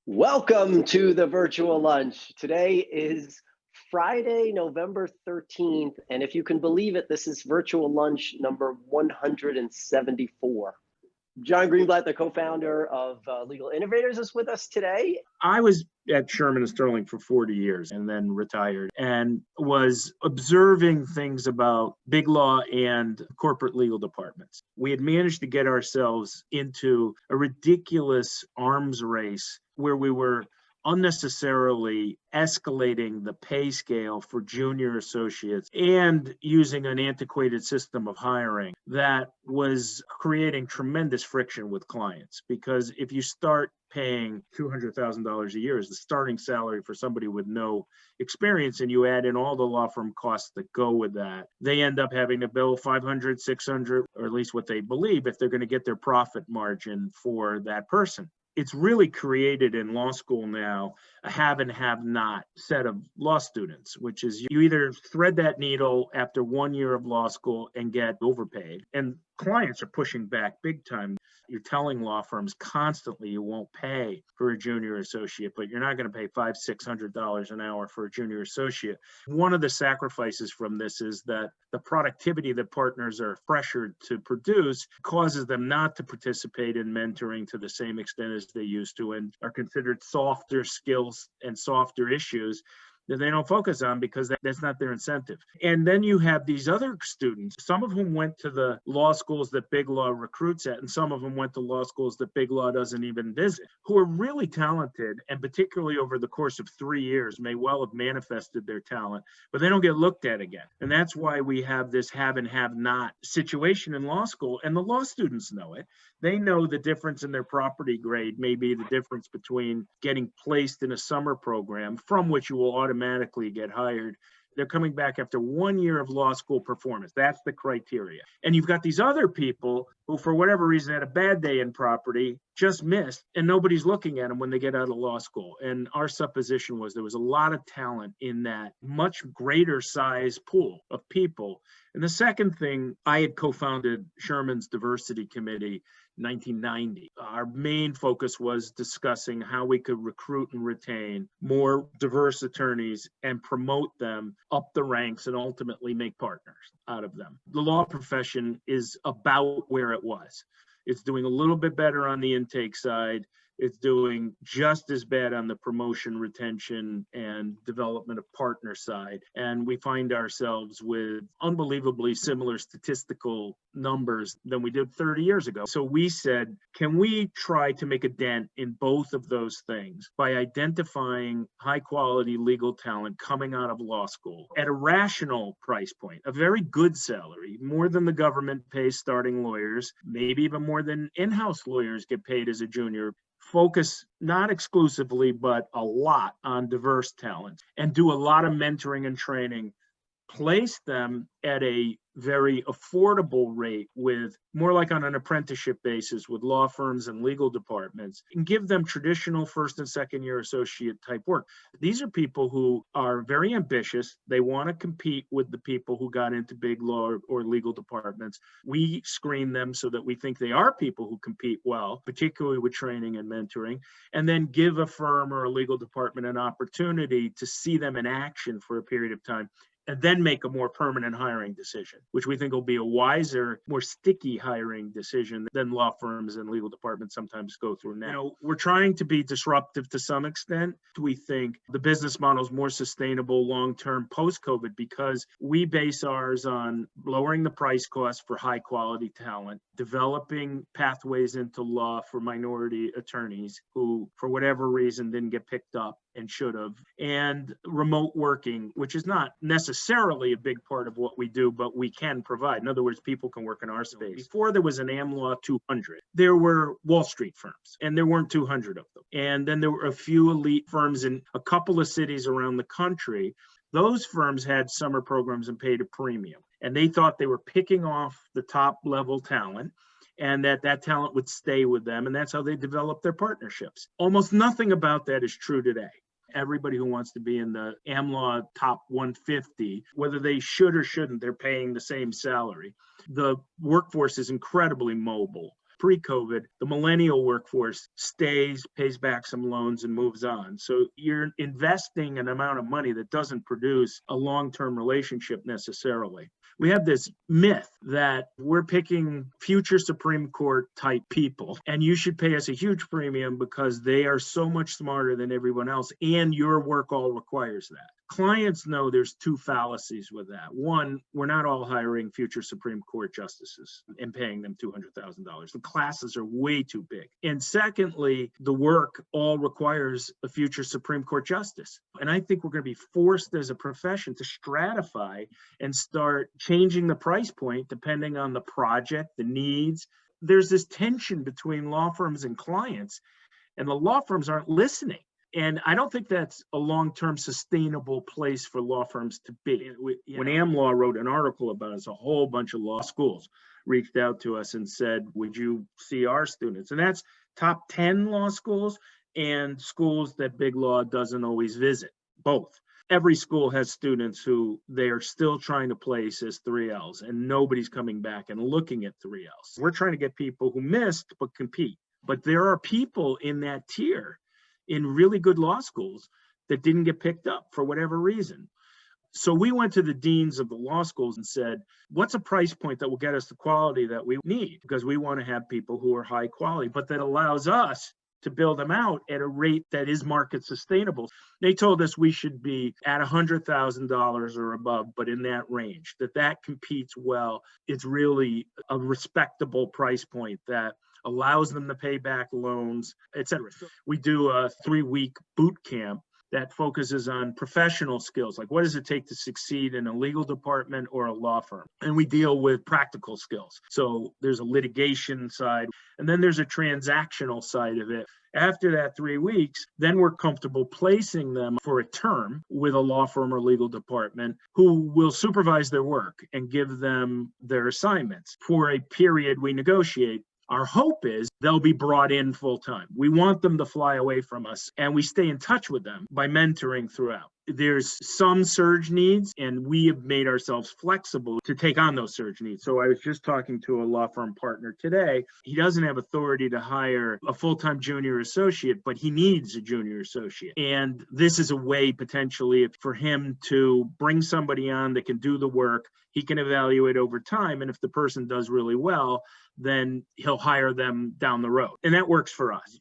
Welcome to the virtual lunch. Today is Friday, November 13th, and if you can believe it, this is virtual lunch number 174. John Greenblat, the co-founder of Legal Innovators, is with us today. I was at Sherman and Sterling for 40 years and then retired and was observing things about big law and corporate legal departments. We had managed to get ourselves into a ridiculous arms race where we were unnecessarily escalating the pay scale for junior associates and using an antiquated system of hiring that was creating tremendous friction with clients. Because if you start paying $200,000 a year as the starting salary for somebody with no experience, and you add in all the law firm costs that go with that, they end up having to bill 500, 600, or at least what they believe if they're going to get their profit margin for that person. It's really created in law school now a have and have not set of law students, which is you either thread that needle after 1 year of law school and get overpaid. And clients are pushing back big time. You're telling law firms constantly you won't pay for a junior associate, but you're not going to pay $500-$600 an hour for a junior associate. One of the sacrifices from this is that the productivity that partners are pressured to produce causes them not to participate in mentoring to the same extent as they used to, and are considered softer skills and softer issues that they don't focus on because that's not their incentive. And then you have these other students, some of whom went to the law schools that big law recruits at, and some of them went to law schools that big law doesn't even visit, who are really talented, and particularly over the course of 3 years may well have manifested their talent, but they don't get looked at again. And that's why we have this have and have not situation in law school, and the law students know it. They know the difference in their property grade may be the difference between getting placed in a summer program from which you will automatically get hired. They're coming back after 1 year of law school performance. That's the criteria. And you've got these other people who, for whatever reason, had a bad day in property, just missed, and nobody's looking at them when they get out of law school. And our supposition was there was a lot of talent in that much greater size pool of people. And the second thing, I had co-founded Sherman's Diversity Committee 1990. Our main focus was discussing how we could recruit and retain more diverse attorneys and promote them up the ranks and ultimately make partners out of them. The law profession is about where it was. It's doing a little bit better on the intake side. It's doing just as bad on the promotion, retention, and development of partner side. And we find ourselves with unbelievably similar statistical numbers than we did 30 years ago. So we said, can we try to make a dent in both of those things by identifying high quality legal talent coming out of law school at a rational price point, a very good salary, more than the government pays starting lawyers, maybe even more than in-house lawyers get paid as a junior. Focus not exclusively, but a lot on diverse talent, and do a lot of mentoring and training, place them at a very affordable rate, with more like on an apprenticeship basis with law firms and legal departments, and give them traditional first and second year associate type work. These are people who are very ambitious. They want to compete with the people who got into big law or legal departments. We screen them so that we think they are people who compete well, particularly with training and mentoring, and then give a firm or a legal department an opportunity to see them in action for a period of time, and then make a more permanent hiring decision, which we think will be a wiser, more sticky hiring decision than law firms and legal departments sometimes go through now. We're trying to be disruptive to some extent. We think the business model is more sustainable long-term post-COVID because we base ours on lowering the price cost for high-quality talent, developing pathways into law for minority attorneys who, for whatever reason, didn't get picked up and should have, and remote working, which is not necessarily a big part of what we do, but we can provide. In other words, people can work in our space. Before there was an AmLaw 200, there were Wall Street firms, and there weren't 200 of them. And then there were a few elite firms in a couple of cities around the country. Those firms had summer programs and paid a premium, and they thought they were picking off the top level talent, and that talent would stay with them, and that's how they developed their partnerships. Almost nothing about that is true today. Everybody who wants to be in the AmLaw top 150, whether they should or shouldn't, they're paying the same salary. The workforce is incredibly mobile. pre-COVID, the millennial workforce stays, pays back some loans, and moves on. So you're investing an amount of money that doesn't produce a long-term relationship necessarily. We have this myth that we're picking future Supreme Court type people, and you should pay us a huge premium because they are so much smarter than everyone else, and your work all requires that. Clients know there's two fallacies with that. One, we're not all hiring future Supreme Court justices and paying them $200,000. The classes are way too big. And secondly, the work all requires a future Supreme Court justice. And I think we're going to be forced as a profession to stratify and start changing the price point depending on the project, the needs. There's this tension between law firms and clients, and the law firms aren't listening. And I don't think that's a long-term sustainable place for law firms to be. When AmLaw wrote an article about us, a whole bunch of law schools reached out to us and said, would you see our students? And that's top 10 law schools and schools that Big Law doesn't always visit, both. Every school has students who they are still trying to place as 3Ls, and nobody's coming back and looking at 3Ls. We're trying to get people who missed but compete. But there are people in that tier in really good law schools that didn't get picked up for whatever reason. So we went to the deans of the law schools and said, what's a price point that will get us the quality that we need? Because we want to have people who are high quality, but that allows us to build them out at a rate that is market sustainable. They told us we should be at $100,000 or above, but in that range, that competes well. It's really a respectable price point that allows them to pay back loans, et cetera. We do a 3-week boot camp that focuses on professional skills, like what does it take to succeed in a legal department or a law firm? And we deal with practical skills. So there's a litigation side, and then there's a transactional side of it. After that 3 weeks, then we're comfortable placing them for a term with a law firm or legal department who will supervise their work and give them their assignments for a period we negotiate. Our hope is they'll be brought in full time. We want them to fly away from us, and we stay in touch with them by mentoring throughout. There's some surge needs, and we have made ourselves flexible to take on those surge needs. So I was just talking to a law firm partner today. He doesn't have authority to hire a full-time junior associate, but he needs a junior associate. And this is a way potentially for him to bring somebody on that can do the work. He can evaluate over time, and if the person does really well, then he'll hire them down the road. And that works for us.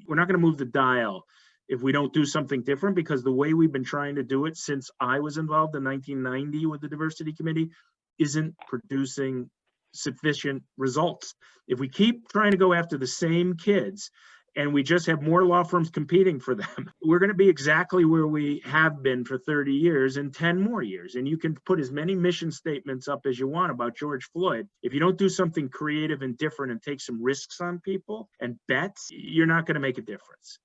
We're not going to move the dial if we don't do something different, because the way we've been trying to do it since I was involved in 1990 with the diversity committee isn't producing sufficient results. If we keep trying to go after the same kids and we just have more law firms competing for them, we're going to be exactly where we have been for 30 years in 10 more years. And you can put as many mission statements up as you want about George Floyd. If you don't do something creative and different and take some risks on people and bets, you're not going to make a difference.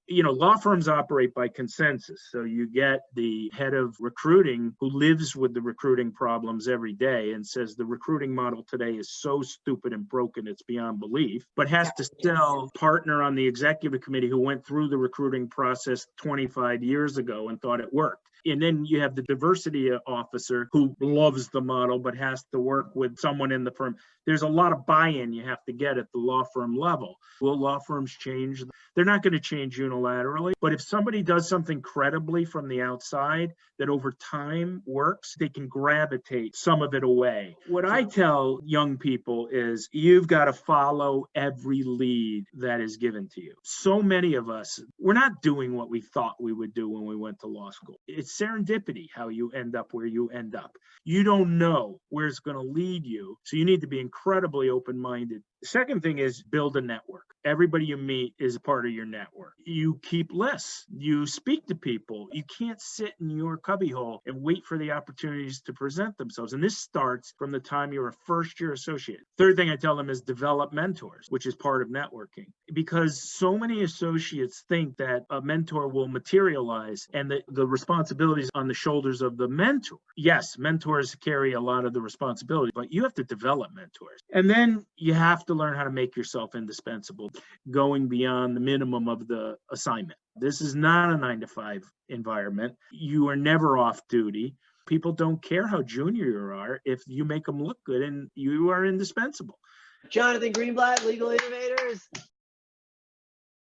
Law firms operate by consensus. So you get the head of recruiting who lives with the recruiting problems every day and says the recruiting model today is so stupid and broken, it's beyond belief, but has to still partner on the executive committee who went through the recruiting process 25 years ago and thought it worked. And then you have the diversity officer who loves the model, but has to work with someone in the firm. There's a lot of buy-in you have to get at the law firm level. Will law firms change? They're not going to change unilaterally, but if somebody does something credibly from the outside that over time works, they can gravitate some of it away. What I tell young people is you've got to follow every lead that is given to you. So many of us, we're not doing what we thought we would do when we went to law school. It's serendipity how you end up where you end up. You don't know where it's going to lead you, so you need to be incredibly open-minded. The second thing is build a network. Everybody you meet is a part of your network. You keep lists. You speak to people. You can't sit in your cubbyhole and wait for the opportunities to present themselves. And this starts from the time you're a first-year associate. Third thing I tell them is develop mentors, which is part of networking. Because so many associates think that a mentor will materialize and the responsibilities on the shoulders of the mentor. Yes, mentors carry a lot of the responsibility, but you have to develop mentors. And then you have to learn how to make yourself indispensable, going beyond the minimum of the assignment. This is not a 9-to-5 environment. You are never off duty. People don't care how junior you are if you make them look good, and you are indispensable. Jonathan Greenblat, Legal Innovators.